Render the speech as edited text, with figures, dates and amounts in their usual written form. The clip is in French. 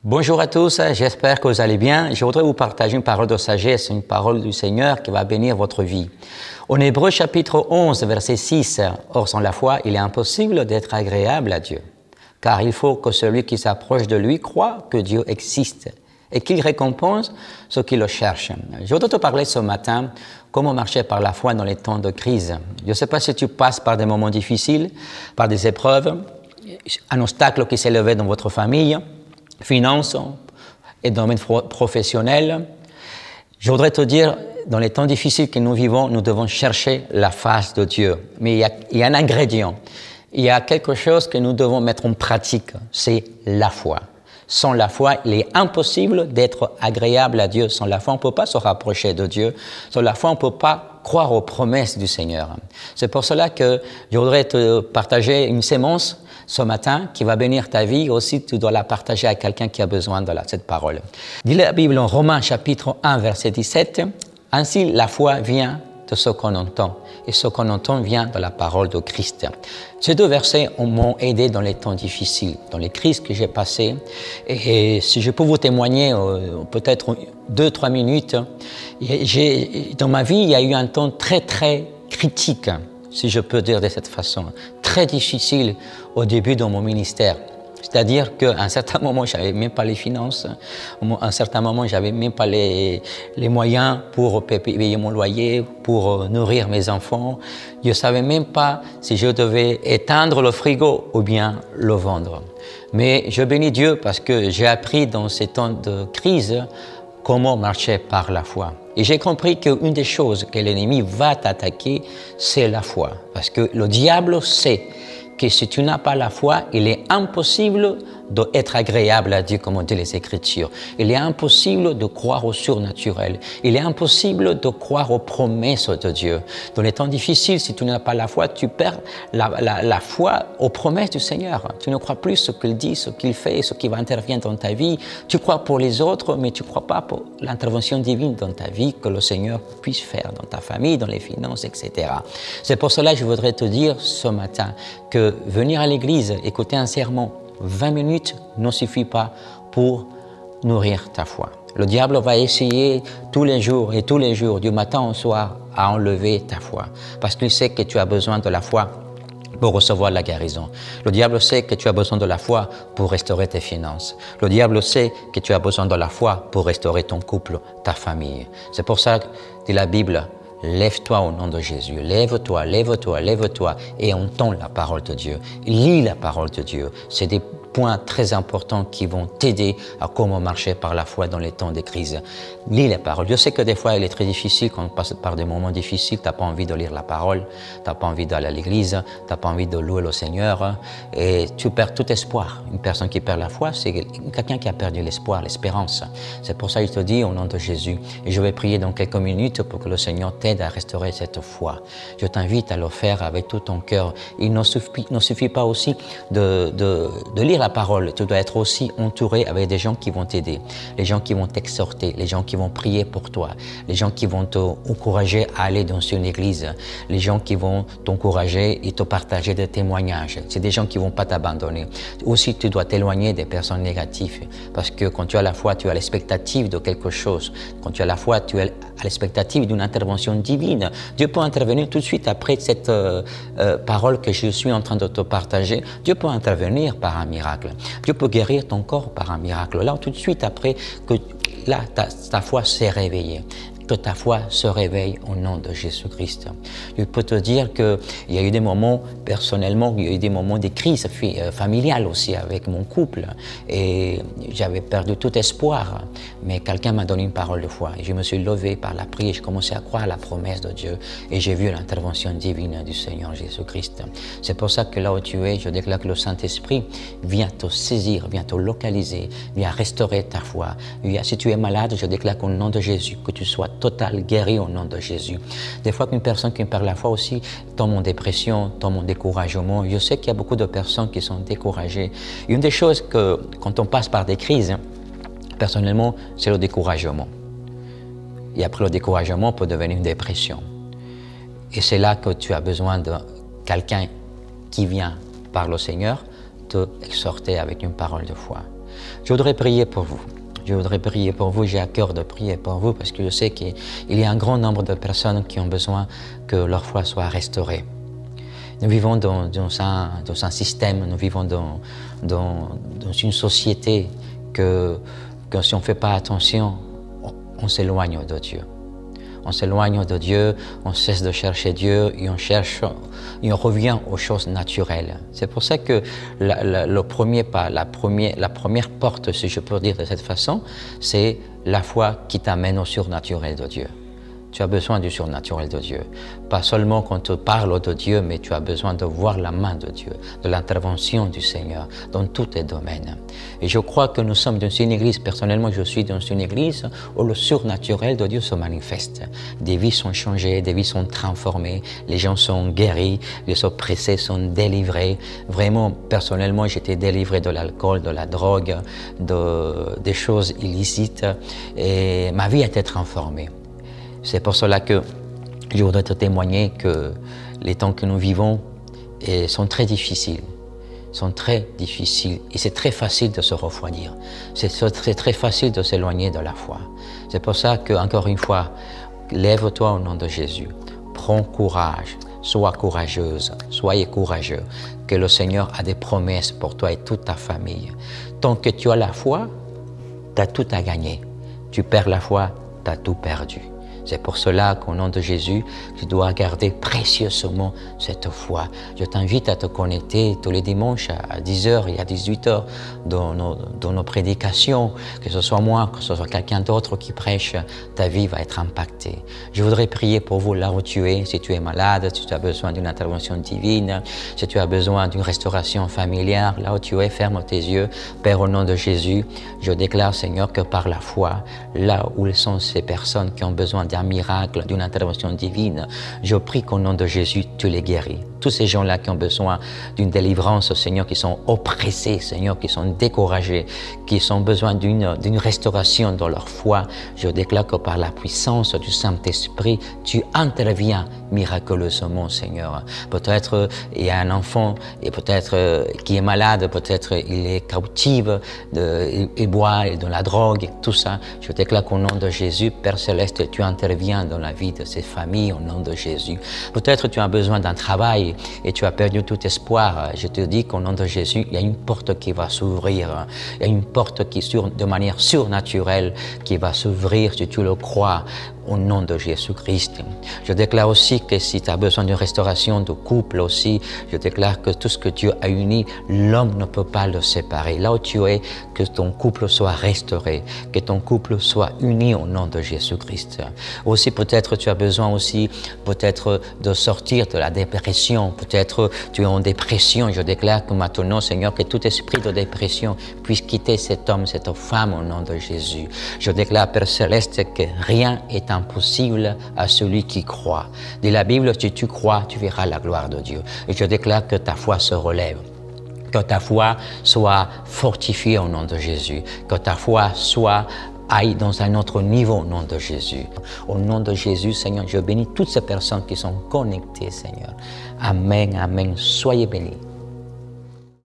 Bonjour à tous, j'espère que vous allez bien. Je voudrais vous partager une parole de sagesse, une parole du Seigneur qui va bénir votre vie. En Hébreux chapitre 11, verset 6, « Or sans la foi, il est impossible d'être agréable à Dieu, car il faut que celui qui s'approche de lui croit que Dieu existe et qu'il récompense ceux qui le cherchent. » Je voudrais te parler ce matin comment marcher par la foi dans les temps de crise. Je ne sais pas si tu passes par des moments difficiles, par des épreuves, un obstacle qui s'est levé dans votre famille, finances et domaine professionnel. Je voudrais te dire, dans les temps difficiles que nous vivons, nous devons chercher la face de Dieu. Mais il y a un ingrédient, il y a quelque chose que nous devons mettre en pratique, c'est la foi. Sans la foi, il est impossible d'être agréable à Dieu. Sans la foi, on ne peut pas se rapprocher de Dieu. Sans la foi, on ne peut pas croire aux promesses du Seigneur. C'est pour cela que je voudrais te partager une sémence ce matin qui va bénir ta vie. Aussi, tu dois la partager à quelqu'un qui a besoin de cette parole. Dit la Bible en Romains chapitre 1, verset 17, « Ainsi, la foi vient de ce qu'on entend, et ce qu'on entend vient de la parole de Christ. » Ces deux versets m'ont aidé dans les temps difficiles, dans les crises que j'ai passées. Et si je peux vous témoigner, peut-être 2-3 minutes, dans ma vie, il y a eu un temps très critique, si je peux dire de cette façon, très difficile au début de mon ministère. C'est-à-dire qu'à un certain moment, je n'avais même pas les finances. À un certain moment, je n'avais même pas les moyens pour payer mon loyer, pour nourrir mes enfants. Je ne savais même pas si je devais éteindre le frigo ou bien le vendre. Mais je bénis Dieu parce que j'ai appris dans ces temps de crise comment marcher par la foi. Et j'ai compris qu'une des choses que l'ennemi va t'attaquer, c'est la foi. Parce que le diable sait que si tu n'as pas la foi, il est impossible d'être agréable à Dieu, comme on dit les Écritures. Il est impossible de croire au surnaturel. Il est impossible de croire aux promesses de Dieu. Dans les temps difficiles, si tu n'as pas la foi, tu perds la foi aux promesses du Seigneur. Tu ne crois plus ce qu'il dit, ce qu'il fait, ce qui va intervenir dans ta vie. Tu crois pour les autres, mais tu ne crois pas pour l'intervention divine dans ta vie que le Seigneur puisse faire dans ta famille, dans les finances, etc. C'est pour cela que je voudrais te dire ce matin que venir à l'église, écouter un sermon, 20 minutes ne suffit pas pour nourrir ta foi. Le diable va essayer tous les jours, du matin au soir, à enlever ta foi. Parce qu'il sait que tu as besoin de la foi pour recevoir la guérison. Le diable sait que tu as besoin de la foi pour restaurer tes finances. Le diable sait que tu as besoin de la foi pour restaurer ton couple, ta famille. C'est pour ça que dit la Bible, lève-toi au nom de Jésus, lève-toi, lève-toi, lève-toi et entends la parole de Dieu. Lis la parole de Dieu. C'est des points très importants qui vont t'aider à comment marcher par la foi dans les temps de crise. Lis la parole. Je sais que des fois, il est très difficile quand on passe par des moments difficiles. Tu n'as pas envie de lire la parole, tu n'as pas envie d'aller à l'église, tu n'as pas envie de louer le Seigneur et tu perds tout espoir. Une personne qui perd la foi, c'est quelqu'un qui a perdu l'espoir, l'espérance. C'est pour ça que je te dis au nom de Jésus. Et je vais prier dans quelques minutes pour que le Seigneur t'aide à restaurer cette foi. Je t'invite à le faire avec tout ton cœur. Il ne suffit pas aussi de lire la parole. Tu dois être aussi entouré avec des gens qui vont t'aider, les gens qui vont t'exhorter, les gens qui vont prier pour toi, les gens qui vont t'encourager à aller dans une église, les gens qui vont t'encourager et te partager des témoignages. C'est des gens qui ne vont pas t'abandonner. Aussi, tu dois t'éloigner des personnes négatives parce que quand tu as la foi, tu as l'expectative de quelque chose. Quand tu as la foi, tu as l'expectative d'une intervention divine. Dieu peut intervenir tout de suite après cette parole que je suis en train de te partager. Dieu peut intervenir par un miracle. Dieu peut guérir ton corps par un miracle. Là, tout de suite après que là, ta foi s'est réveillée. Que ta foi se réveille au nom de Jésus-Christ. Je peux te dire qu'il y a eu des moments, personnellement, il y a eu des moments de crise familiale aussi avec mon couple. Et j'avais perdu tout espoir. Mais quelqu'un m'a donné une parole de foi. Et je me suis levé par la prière. J'ai commencé à croire à la promesse de Dieu. Et j'ai vu l'intervention divine du Seigneur Jésus-Christ. C'est pour ça que là où tu es, je déclare que le Saint-Esprit vient te saisir, vient te localiser, vient restaurer ta foi. Si tu es malade, je déclare qu'au nom de Jésus, que tu sois total guéri au nom de Jésus. Des fois qu'une personne qui perd la foi aussi tombe en dépression, tombe en découragement. Je sais qu'il y a beaucoup de personnes qui sont découragées. Une des choses que, quand on passe par des crises, personnellement, c'est le découragement. Et après le découragement peut devenir une dépression. Et c'est là que tu as besoin de quelqu'un qui vient par le Seigneur te exhorter avec une parole de foi. Je voudrais prier pour vous. Je voudrais prier pour vous, j'ai à cœur de prier pour vous parce que je sais qu'il y a un grand nombre de personnes qui ont besoin que leur foi soit restaurée. Nous vivons dans un système, nous vivons dans une société que si on ne fait pas attention, on s'éloigne de Dieu. On s'éloigne de Dieu, on cesse de chercher Dieu et on revient aux choses naturelles. C'est pour ça que le premier pas, la première porte, si je peux dire de cette façon, c'est la foi qui t'amène au surnaturel de Dieu. Tu as besoin du surnaturel de Dieu. Pas seulement quand on te parle de Dieu, mais tu as besoin de voir la main de Dieu, de l'intervention du Seigneur dans tous tes domaines. Et je crois que nous sommes dans une église, personnellement je suis dans une église où le surnaturel de Dieu se manifeste. Des vies sont changées, des vies sont transformées, les gens sont guéris, les oppressés sont délivrés. Vraiment, personnellement, j'étais délivré de l'alcool, de la drogue, des choses illicites et ma vie a été transformée. C'est pour cela que je voudrais te témoigner que les temps que nous vivons sont très difficiles. Et c'est très facile de se refroidir. C'est très facile de s'éloigner de la foi. C'est pour ça que, encore une fois, lève-toi au nom de Jésus. Prends courage. Sois courageuse. Soyez courageux. Que le Seigneur a des promesses pour toi et toute ta famille. Tant que tu as la foi, tu as tout à gagner. Tu perds la foi, tu as tout perdu. C'est pour cela qu'au nom de Jésus, tu dois garder précieusement cette foi. Je t'invite à te connecter tous les dimanches à 10h et à 18h dans nos prédications. Que ce soit moi, que ce soit quelqu'un d'autre qui prêche, ta vie va être impactée. Je voudrais prier pour vous là où tu es. Si tu es malade, si tu as besoin d'une intervention divine, si tu as besoin d'une restauration familière, là où tu es, ferme tes yeux. Père, au nom de Jésus, je déclare, Seigneur, que par la foi, là où sont ces personnes qui ont besoin d'un miracle, d'une intervention divine, je prie qu'au nom de Jésus, tu les guéris. Tous ces gens-là qui ont besoin d'une délivrance, Seigneur, qui sont oppressés, Seigneur, qui sont découragés, qui ont besoin d'une restauration dans leur foi, je déclare que par la puissance du Saint-Esprit, tu interviens miraculeusement, Seigneur. Peut-être il y a un enfant et peut-être qui est malade, peut-être il est captif, il boit dans la drogue, tout ça. Je déclare qu'au nom de Jésus, Père Céleste, tu interviens dans la vie de ces familles, au nom de Jésus. Peut-être tu as besoin d'un travail et tu as perdu tout espoir. Je te dis qu'au nom de Jésus, il y a une porte qui va s'ouvrir. Il y a une porte qui, de manière surnaturelle, qui va s'ouvrir, si tu le crois, au nom de Jésus-Christ. Je déclare aussi que si tu as besoin d'une restauration de couple aussi, je déclare que tout ce que Dieu a uni, l'homme ne peut pas le séparer. Là où tu es, que ton couple soit restauré, que ton couple soit uni au nom de Jésus-Christ. Aussi, peut-être tu as besoin aussi, peut-être de sortir de la dépression. Peut-être tu es en dépression. Je déclare que maintenant, Seigneur, que tout esprit de dépression puisse quitter cet homme, cette femme au nom de Jésus. Je déclare, Père Céleste, que rien est impossible à celui qui croit. Dans la Bible, si tu crois, tu verras la gloire de Dieu. Et je déclare que ta foi se relève. Que ta foi soit fortifiée au nom de Jésus. Que ta foi aille dans un autre niveau au nom de Jésus. Au nom de Jésus, Seigneur, je bénis toutes ces personnes qui sont connectées, Seigneur. Amen, amen. Soyez bénis.